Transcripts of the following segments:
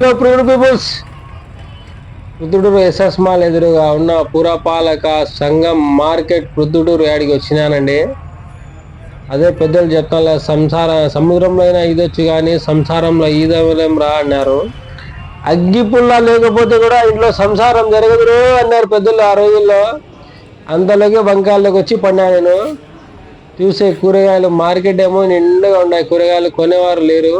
Peoples, Proddatur SS mall ఎదురుగా ఉన్న పురపాలక సంఘం మార్కెట్ ప్రొద్దుటూరు యాడికి వచ్చినానండి. అదే పెద్దలు చెప్తాను, సముద్రంలో అయినా ఈదొచ్చు కానీ సంసారంలో ఈదవలేం రా అన్నారు. అగ్గిపుల్ల లేకపోతే కూడా ఇంట్లో సంసారం జరగదురు అన్నారు పెద్దలు ఆ రోజుల్లో. అంతలోకి బంకాల్లోకి వచ్చి పడినా నేను. చూసే కూరగాయలు మార్కెట్ ఏమో నిండుగా ఉన్నాయి, కూరగాయలు కొనేవారు లేరు.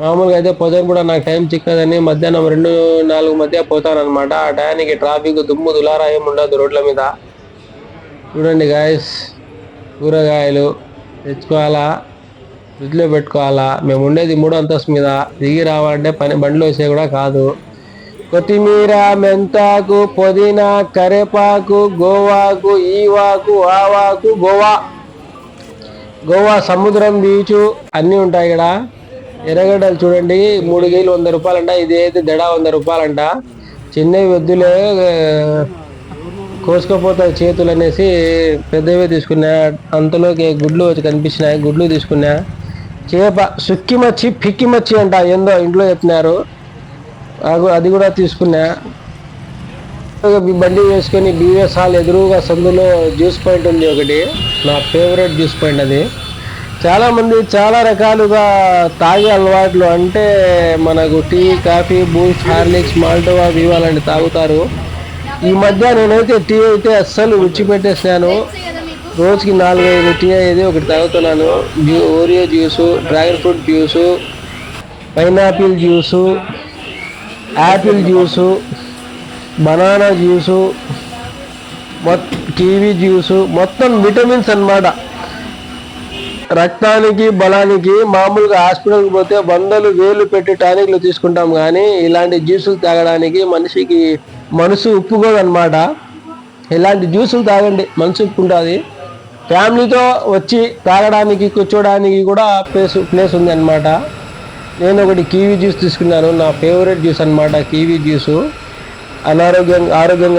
మామూలుగా అయితే పొద్దున కూడా నాకు టైం చిక్కదని మధ్యాహ్నం 2-4 మధ్య పోతానన్నమాట. ఆ టయానికి ట్రాఫిక్ దుమ్ము దులారా ఏమి ఉండదు రోడ్ల మీద. చూడండి గాయస్, కూరగాయలు తెచ్చుకోవాలా, ఫ్రిడ్జ్లో పెట్టుకోవాలా. మేము ఉండేది 3వ అంతస్తు మీద, దిగి రావాలంటే బండిలో వచ్చే కూడా కాదు. కొత్తిమీర, మెంతాకు, పుదీనా, కరేపాకు, గోవాకు, ఈవాకు, ఆవాకు, గోవా సముద్రం, బీచు అన్నీ ఉంటాయి ఇక్కడ. ఎర్రగడ్డలు చూడండి, 3 కేజీలు 100 రూపాయలంట. ఇది అయితే దడ 100 రూపాయలంట. చిన్నవి వద్దులే, కోసుకపోతాయి చేతులు అనేసి పెద్దవే తీసుకున్నా. అంతలోకి గుడ్లు వచ్చి కనిపించినాయి, గుడ్లు తీసుకున్నా. చేప సుక్కి మచ్చి, పిక్కి మచ్చి అంట ఏందో ఇంట్లో చెప్తున్నారు, అది కూడా తీసుకున్నా. బండి వేసుకొని బీవీఎస్ హాల్ ఎదురుగా సందులో జ్యూస్ పాయింట్ ఉంది ఒకటి, నా ఫేవరెట్ జ్యూస్ పాయింట్ అది. చాలామంది చాలా రకాలుగా తాగే అలవాట్లు, అంటే మనకు tea, coffee, Boost, Horlicks, Maltova, Viva లాంటి తాగుతారు. ఈ మధ్య నేనైతే టీ అయితే అస్సలు విడిచిపెట్టేసాను. రోజుకి 4-5 టీ అయితే ఒకటి తాగుతున్నాను. Oreo juice, dragon fruit juice, pineapple juice, apple juice, banana juice, kiwi juice, మొత్తం విటమిన్స్ అన్నమాట. రక్తానికి, బలానికి. మామూలుగా హాస్పిటల్కి పోతే 100,000 పెట్టి టానిక్లు తీసుకుంటాం, కానీ ఇలాంటి జ్యూసులు తాగడానికి మనిషికి మనసు ఒప్పుకోదన్నమాట. ఇలాంటి జ్యూసులు తాగండి, మనసు ఒప్పుకుంటుంది. ఫ్యామిలీతో వచ్చి తాగడానికి, కూర్చోడానికి కూడా ప్లేస్ ఉంది అన్నమాట. నేను ఒకటి కివీ జ్యూస్ తీసుకున్నాను, నా ఫేవరెట్ జ్యూస్ అన్నమాట కివీ జ్యూసు. ఆరోగ్యంగా